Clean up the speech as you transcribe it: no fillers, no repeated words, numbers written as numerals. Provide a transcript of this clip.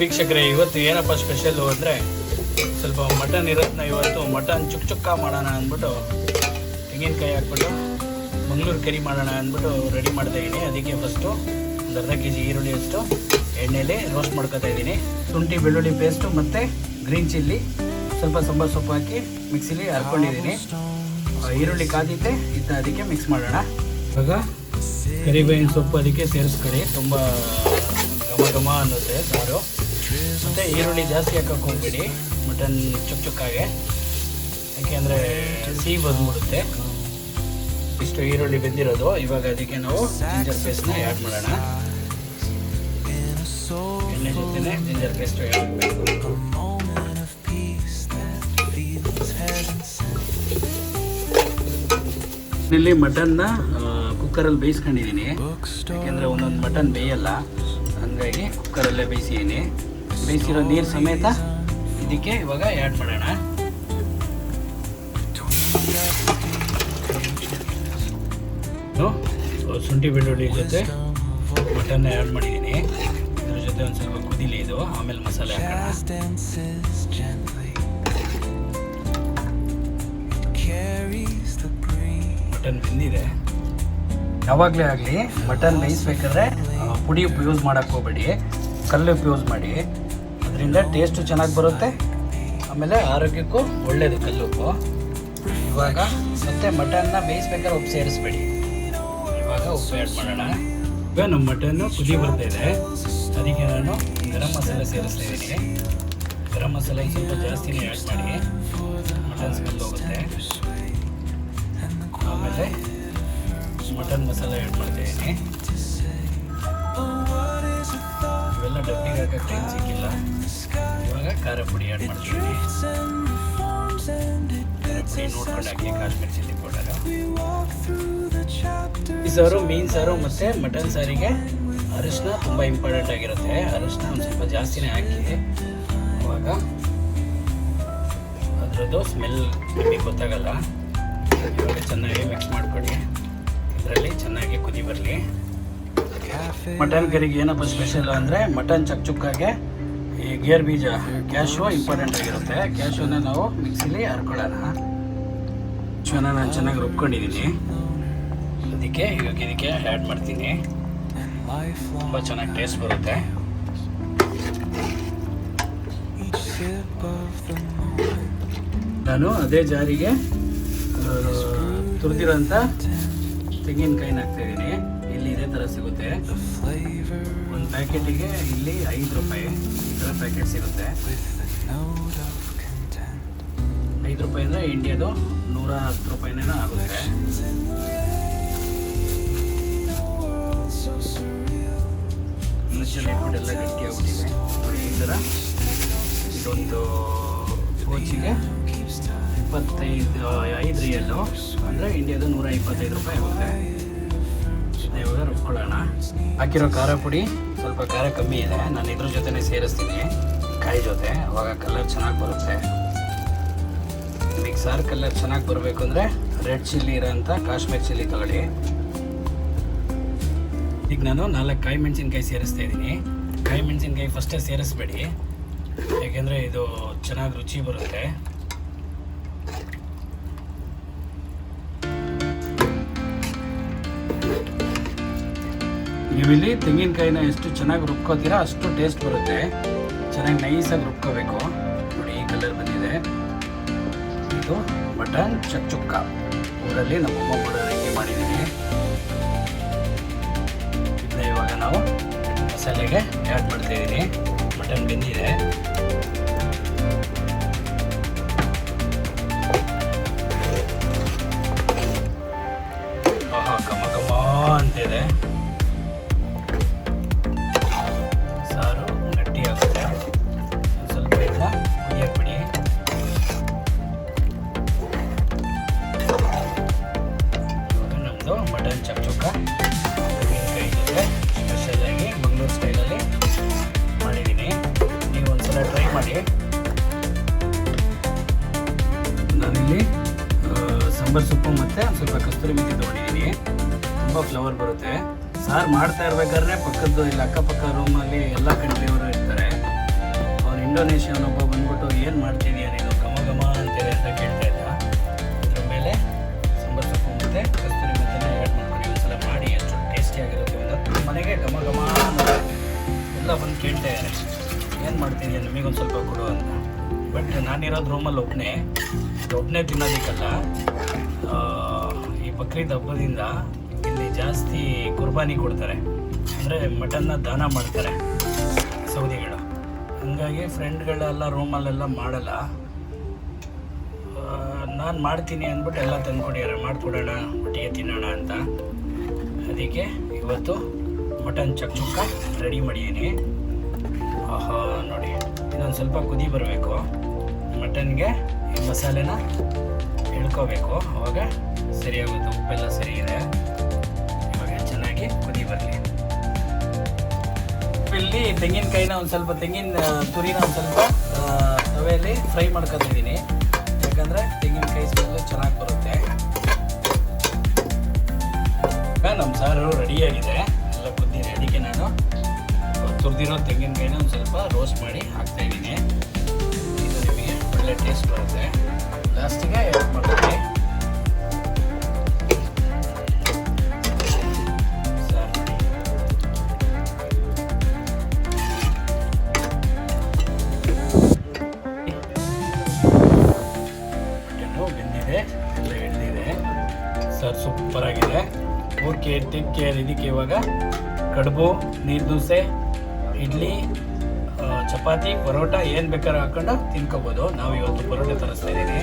ವೀಕ್ಷಕರೇ, ಇವತ್ತು ಏನಪ್ಪ ಸ್ಪೆಷಲ್ಲು ಅಂದರೆ ಸ್ವಲ್ಪ ಮಟನ್ ಇರೋದನ್ನ ಇವತ್ತು ಮಟನ್ ಚುಕ್ಕ ಮಾಡೋಣ ಅಂದ್ಬಿಟ್ಟು ತೆಂಗಿನಕಾಯಿ ಹಾಕ್ಬಿಟ್ಟು ಮಂಗಳೂರು ಕರಿ ಮಾಡೋಣ ಅಂದ್ಬಿಟ್ಟು ರೆಡಿ ಮಾಡ್ತಾ ಇದ್ದೀನಿ. ಅದಕ್ಕೆ ಫಸ್ಟು ಒಂದು ಅರ್ಧ ಕೆ ಜಿ ಈರುಳ್ಳಿ ಅಷ್ಟು ಎಣ್ಣೆಯಲ್ಲಿ ರೋಸ್ಟ್ ಮಾಡ್ಕೊತಾ ಇದ್ದೀನಿ. ಶುಂಠಿ ಬೆಳ್ಳುಳ್ಳಿ ಪೇಸ್ಟು ಮತ್ತು ಗ್ರೀನ್ ಚಿಲ್ಲಿ ಸ್ವಲ್ಪ ಸಾಂಬಾರು ಸೊಪ್ಪು ಹಾಕಿ ಮಿಕ್ಸಿಲಿ ಹರ್ಕೊಂಡಿದ್ದೀನಿ. ಈರುಳ್ಳಿ ಕಾದಿದ್ದೆ ಅದಕ್ಕೆ ಮಿಕ್ಸ್ ಮಾಡೋಣ. ಇವಾಗ ಕರಿಬೇವಿನ ಸೊಪ್ಪು ಅದಕ್ಕೆ ಸೇರಿಸ್ಕೊಳ್ಳಿ, ತುಂಬ ಘಮ ಅನ್ನುತ್ತೆ ಸಾರು. ಮತ್ತು ಈರುಳ್ಳಿ ಜಾಸ್ತಿ ಹಾಕಕ್ಕೆ ಹೋಗ್ಬೇಡಿ ಮಟನ್ ಚುಕ್ಕಾಗೆ, ಯಾಕೆಂದರೆ ಸಿಹಿ ಬಂದ್ಬಿಡುತ್ತೆ. ಇಷ್ಟು ಈರುಳ್ಳಿ ಬೆಂದಿರೋದು. ಇವಾಗ ಅದಕ್ಕೆ ನಾವು ಜಿಂಜರ್ ಪೇಸ್ಟ್ನ ಆ್ಯಡ್ ಮಾಡೋಣ. ಎಣ್ಣೆ ಜೊತೆನೆ ಜಿಂಜರ್ ಪೇಸ್ಟ್ ಆ್ಯಡ್ ಮಾಡಬೇಕು. ಇಲ್ಲಿ ಮಟನ್ನ ಕುಕ್ಕರಲ್ಲಿ ಬೇಯಿಸ್ಕೊಂಡಿದ್ದೀನಿ, ಯಾಕೆಂದರೆ ಒಂದೊಂದು ಮಟನ್ ಬೇಯಲ್ಲ, ಹಾಗಾಗಿ ಕುಕ್ಕರಲ್ಲೇ ಬೇಯಿಸಿದ್ದೀನಿ. ಬೇಯಿಸಿರೋ ನೀರು ಸಮೇತ ಇದಕ್ಕೆ ಇವಾಗ ಆ್ಯಡ್ ಮಾಡೋಣ. ಶುಂಠಿ ಬೆಳ್ಳುಳ್ಳಿ ಜೊತೆ ಮಟನ್ನ ಆ್ಯಡ್ ಮಾಡಿದ್ದೀನಿ. ಇದ್ರ ಜೊತೆ ಒಂದು ಸ್ವಲ್ಪ ಕುದಿಲಿ ಇದು, ಆಮೇಲೆ ಮಸಾಲೆ ಹಾಕೋಣ. ಮಟನ್ ಬೆಂದಿದೆ. ಯಾವಾಗಲೇ ಆಗಲಿ ಮಟನ್ ಬೇಯಿಸ್ಬೇಕಾದ್ರೆ ಪುಡಿ ಉಪ್ಪು ಯೂಸ್ ಮಾಡೋಕ್ಕೆ ಹೋಗ್ಬೇಡಿ, ಕಲ್ಲು ಉಪ್ಪು ಯೂಸ್ ಮಾಡಿ. ಅದರಿಂದ ಟೇಸ್ಟು ಚೆನ್ನಾಗಿ ಬರುತ್ತೆ, ಆಮೇಲೆ ಆರೋಗ್ಯಕ್ಕೂ ಒಳ್ಳೆಯದು ಕಲ್ಲುಪ್ಪು. ಇವಾಗ ಮತ್ತೆ ಮಟನ್ನ ಬೇಯಿಸ್ಬೇಕಾದ್ರೆ ಉಪ್ಪು ಸೇರಿಸ್ಬೇಡಿ. ಇವಾಗ ಉಪ್ಪು ಆ್ಯಡ್ ಮಾಡೋಣ. ಇವಾಗ ನಮ್ಮ ಮಟನ್ನು ಕುದಿ ಬರ್ತಾಯಿದೆ, ಅದಕ್ಕೆ ನಾನು ಗರಂ ಮಸಾಲೆ ಸೇರಿಸ್ತಾ ಇದ್ದೀನಿ. ಗರಂ ಮಸಾಲೆ ಸ್ವಲ್ಪ ಜಾಸ್ತಿನೇ ಆ್ಯಡ್ ಮಾಡಿ, ಮಟನ್ ಸ್ಮೆಲ್ ಹೋಗುತ್ತೆ. ಆಮೇಲೆ ಮಟನ್ ಮಸಾಲೆ ಆ್ಯಡ್ ಮಾಡ್ತಾಯಿದ್ದೀನಿ. ಇವೆಲ್ಲ ಡಬ್ಬಿಗೆ ಹಾಕಕ್ಕೆ ಟೈಮ್ ಸಿಕ್ಕಿಲ್ಲ. ಇವಾಗ ಖಾರ ಪುಡಿ ಆ್ಯಡ್ ಮಾಡ್ತೀವಿ. ಖಾರ ಪುಡಿ ನೋಡ್ಕೊಂಡು ಹಾಕಿ, ಕಾಶ್ಮೀರಿ ಚಿಲ್ಲಿ ಪೌಡರ್. ಈ ಸಾರು, ಮೀನು ಸಾರು ಮತ್ತು ಮಟನ್ ಸಾರಿಗೆ ಅರಿಶಿನ ತುಂಬ ಇಂಪಾರ್ಟೆಂಟ್ ಆಗಿರುತ್ತೆ. ಅರಿಶಿನ ಒಂದು ಸ್ವಲ್ಪ ಜಾಸ್ತಿನೇ ಹಾಕಿ, ಇವಾಗ ಅದರದ್ದು ಸ್ಮೆಲ್ ನಿಮಗೆ ಗೊತ್ತಾಗಲ್ಲ. ಇವಾಗ ಚೆನ್ನಾಗಿ ಮಿಕ್ಸ್ ಮಾಡ್ಕೊಳ್ಳಿ. ಇದರಲ್ಲಿ ಚೆನ್ನಾಗಿ ಕುದಿ ಬರಲಿ. ಮಟನ್ ಕರಿಗೆ ಏನಪ್ಪ ಸ್ಪೆಷಲ್ ಅಂದರೆ ಮಟನ್ ಚುಕ್ಕಾಗೆ ಈ ಗೇರ್ ಬೀಜ ಕ್ಯಾಶು ಇಂಪಾರ್ಟೆಂಟ್ ಆಗಿರುತ್ತೆ. ಕ್ಯಾಶುನ ನಾವು ಮಿಕ್ಸಿಲಿ ಹರ್ಕೊಳ್ಳೋಣ. ಕ್ಯಾಶುನ ನಾನು ಚೆನ್ನಾಗಿ ರುಬ್ಕೊಂಡಿದ್ದೀನಿ, ಅದಕ್ಕೆ ಇವಾಗ ಇದಕ್ಕೆ ಆ್ಯಡ್ ಮಾಡ್ತೀನಿ. ತುಂಬ ಚೆನ್ನಾಗಿ ಟೇಸ್ಟ್ ಬರುತ್ತೆ. ನಾನು ಅದೇ ಜಾರಿಗೆ ತುರಿದಿರೋಂಥ ತೆಂಗಿನಕಾಯಿನ ಹಾಕ್ತಾಯಿದ್ದೀನಿ. ಇಲ್ಲಿ ಇದೇ ಥರ ಸಿಗುತ್ತೆ. ಒಂದು ಪ್ಯಾಕೆಟಿಗೆ ಇಲ್ಲಿ 5 ರೂಪಾಯಿ ಈ ಥರ ಪ್ಯಾಕೆಟ್ ಸಿಗುತ್ತೆ. 5 ರೂಪಾಯಿ ಅಂದರೆ ಇಂಡಿಯಾದು 110 ರೂಪಾಯಿನೇ ಆಗುತ್ತೆ. ಮಿಕ್ಸಲ್ಲಿ ಇಟ್ಬಿಟ್ಟೆಲ್ಲ ಗಟ್ಟಿ ಆಗ್ಬಿಟ್ಟಿದೆ ನೋಡಿ. ಈ ಥರ ಇದೊಂದು ಕೋಚಿಗೆ 5 ರಿಯಲ್ಲು ಅಂದರೆ ಇಂಡಿಯಾದು 125 ರೂಪಾಯಿ ಆಗುತ್ತೆ. ಇವಾಗ ರುಬ್ಕೊಳ್ಳೋಣ. ಹಾಕಿರೋ ಖಾರ ಪುಡಿ ಸ್ವಲ್ಪ ಖಾರ ಕಮ್ಮಿ ಇದೆ, ನಾನು ಇದ್ರ ಜೊತೆನೇ ಸೇರಿಸ್ತೀನಿ ಕಾಯಿ ಜೊತೆ. ಅವಾಗ ಕಲರ್ ಚೆನ್ನಾಗಿ ಬರುತ್ತೆ. ನಿಮಗೆ ಸಾರು ಕಲರ್ ಚೆನ್ನಾಗಿ ಬರಬೇಕು ಅಂದರೆ ರೆಡ್ ಚಿಲ್ಲಿ ಇರೋಂಥ ಕಾಶ್ಮೀರಿ ಚಿಲ್ಲಿ ತಗೊಳ್ಳಿ. ಈಗ ನಾನು 4 ಕಾಯಿ ಮೆಣಸಿನ್ಕಾಯಿ ಸೇರಿಸ್ತಾ ಇದ್ದೀನಿ. ಕಾಯಿ ಮೆಣಸಿನ್ಕಾಯಿ ಫಸ್ಟೇ ಸೇರಿಸ್ಬೇಡಿ, ಯಾಕೆಂದರೆ ಇದು ಚೆನ್ನಾಗಿ ರುಚಿ ಬರುತ್ತೆ. ನೀವಿಲ್ಲಿ ತೆಂಗಿನಕಾಯಿನ ಎಷ್ಟು ಚೆನ್ನಾಗಿ ರುಬ್ಕೋತೀರಾ ಅಷ್ಟು ಟೇಸ್ಟ್ ಬರುತ್ತೆ. ಚೆನ್ನಾಗಿ ನೈಸಾಗಿ ರುಬ್ಕೋಬೇಕು. ನೋಡಿ ಈ ಕಲರ್ ಬಂದಿದೆ. ಇದು ಮಟನ್ ಚುಕ್ಕ ಊರಲ್ಲಿ ನಮ್ಮಮ್ಮ ಕೂಡ ರೆಡಿ ಮಾಡಿದ್ದೀನಿ. ಇದನ್ನ ಇವಾಗ ನಾವು ಮಸಾಲೆಗೆ ಆ್ಯಡ್ ಮಾಡ್ತಾಯಿದ್ದೀನಿ. ಮಟನ್ ಬೆಂದಿದೆ. ಆಹಾ, ಘಮ ಘಮ ಅಂತಿದೆ. ಸಾರು ಗಟ್ಟಿ ಆಗುತ್ತೆ. ಸ್ವಲ್ಪ ಇದನ್ನ ಕುದಿಯಕ್ಕೆ ಬಿಡಿ. ಇವಾಗ ನಮ್ಮದು ಮಟನ್ ಚುಕ್ಕ ತೆಂಗಿನಕಾಯಿ ಜೊತೆ ಸ್ಪೆಷಲಾಗಿ ಮಂಗಳೂರು ಸ್ಟೈಲಲ್ಲಿ ಮಾಡಿದ್ದೀನಿ. ನೀವು ಒಂದ್ಸಲ ಟ್ರೈ ಮಾಡಿ. ನಾನಿಲ್ಲಿ ಸಾಂಬಾರು ಸೊಪ್ಪು ಮತ್ತು ಸ್ವಲ್ಪ ಕಸ್ತೂರಿ ಮೆಥಿ ತೊಗೊಂಡಿದ್ದೀನಿ. ತುಂಬ ಫ್ಲೇವರ್ ಬರುತ್ತೆ. ಸಾರು ಮಾಡ್ತಾ ಇರ್ಬೇಕಾದ್ರೆ ಪಕ್ಕದ್ದು ಇಲ್ಲಿ ಅಕ್ಕಪಕ್ಕ ರೂಮಲ್ಲಿ ಎಲ್ಲ ಕಂಟ್ರಿಯವರು ಇರ್ತಾರೆ. ಇಂಡೋನೇಷ್ಯಾನೊಬ್ಬ ಬಂದ್ಬಿಟ್ಟು ಏನು ಮಾಡ್ತಿದೀಯ ನೀನು ಘಮ ಘಮ ಅಂತೇಳಿ ಅಂತ ಕೇಳ್ತಾ ಇದ್ದ. ಅದ್ರ ಮೇಲೆ ಸಾಂಬಾರು ಸೊಪ್ಪು ಮತ್ತು ಕಸ್ತೂರಿ ಮೆಂತ್ಯನ ಆ್ಯಡ್ ಮಾಡ್ಕೊಂಡು ಒಂದ್ಸಲ ಮಾಡಿ ಎಷ್ಟು ಟೇಸ್ಟಿಯಾಗಿರುತ್ತೆ. ಒಂದು ಮನೆಗೆ ಘಮ ಘಮ ಅನ್ನೋದು ಎಲ್ಲ ಬಂದು ಕೇಳ್ತಾ ಇದ್ದಾರೆ, ಏನು ಮಾಡ್ತಿದೀಯ ನಮಗೊಂದು ಸ್ವಲ್ಪ ಕೊಡು ಅಂತ. ಬಟ್ ನಾನಿರೋದು ರೂಮಲ್ಲಿ ಒಬ್ಬನೇ ತಿನ್ನೋದಕ್ಕಲ್ಲ. ಈ ಬಕ್ರೀದ್ ಹಬ್ಬದಿಂದ ಇಲ್ಲಿ ಜಾಸ್ತಿ ಕುರ್ಬಾನಿ ಕೊಡ್ತಾರೆ, ಅಂದರೆ ಮಟನ್ನ ದಾನ ಮಾಡ್ತಾರೆ ಸೌದಿಗಳು. ಹಂಗಾಗಿ ಫ್ರೆಂಡ್ಗಳೆಲ್ಲ ರೂಮಲ್ಲೆಲ್ಲ ಮಾಡಲ್ಲ. ನಾನು ಮಾಡ್ತೀನಿ ಅಂದ್ಬಿಟ್ಟು ಎಲ್ಲ ತಂದ್ಕೊಡಿದ್ದಾರೆ, ಮಾಡಿಕೊಡೋಣ ಒಟ್ಟಿಗೆ ತಿನ್ನೋಣ ಅಂತ. ಅದಕ್ಕೆ ಇವತ್ತು ಮಟನ್ ಚುಕ್ಕ ರೆಡಿ ಮಾಡಿದ್ದೀನಿ. ಆಹಾ ನೋಡಿ, ಇನ್ನೊಂದು ಸ್ವಲ್ಪ ಕುದಿ ಬರಬೇಕು. ಮಟನ್ಗೆ ಈ ಮಸಾಲೆನ ಎಳ್ಕೋಬೇಕು, ಅವಾಗ ಸರಿಯಾಗುತ್ತೆ. ಉಪ್ಪೆಲ್ಲ ಸರಿ ಇದೆ. ಇವಾಗ ಚೆನ್ನಾಗಿ ಕುದಿ ಬರಲಿ. ಇಲ್ಲಿ ತೆಂಗಿನಕಾಯಿನ ಒಂದು ಸ್ವಲ್ಪ ತೆಂಗಿನ ತುರಿನ ಒಂದು ಸ್ವಲ್ಪ ತವೆಯಲ್ಲಿ ಫ್ರೈ ಮಾಡ್ಕೊತಿದ್ದೀನಿ, ಯಾಕಂದರೆ ತೆಂಗಿನಕಾಯಿ ಸ್ಮೆಲ್ಲು ಚೆನ್ನಾಗಿ ಬರುತ್ತೆ. ನಮ್ಮ ಸಾರು ರೆಡಿಯಾಗಿದೆ, ಎಲ್ಲ ಕುದ್ದಿದೆ. ಅದಕ್ಕೆ ನಾನು ತುರಿದಿರೋ ತೆಂಗಿನಕಾಯಿನ ಒಂದು ಸ್ವಲ್ಪ ರೋಸ್ಟ್ ಮಾಡಿ ಹಾಕ್ತಾಯಿದ್ದೀನಿ. ಇದು ನಿಮಗೆ ಒಳ್ಳೆ ಟೇಸ್ಟ್ ಬರುತ್ತೆ. ಲಾಸ್ಟಿಗೆ ಆ್ಯಡ್ ಮಾಡ್ತೀನಿ ಬೆಂದಿದೆ, ಎಲ್ಲ ಎಳ್ದಿದೆ. ಸರ್ ಸೂಪರ್ ಆಗಿದೆ. Okay, take care. ಇದಕ್ಕೆ ಇವಾಗ ಕಡುಬು, ನೀರು ದೋಸೆ, ಇಡ್ಲಿ, ಚಪಾತಿ, ಪರೋಟ ಏನು ಬೇಕಾದ್ರೂ ಹಾಕೊಂಡು ತಿನ್ಕೋಬೋದು. ನಾವು ಇವತ್ತು ಪರೋಟ ತರಿಸ್ತಾ ಇದ್ದೀನಿ.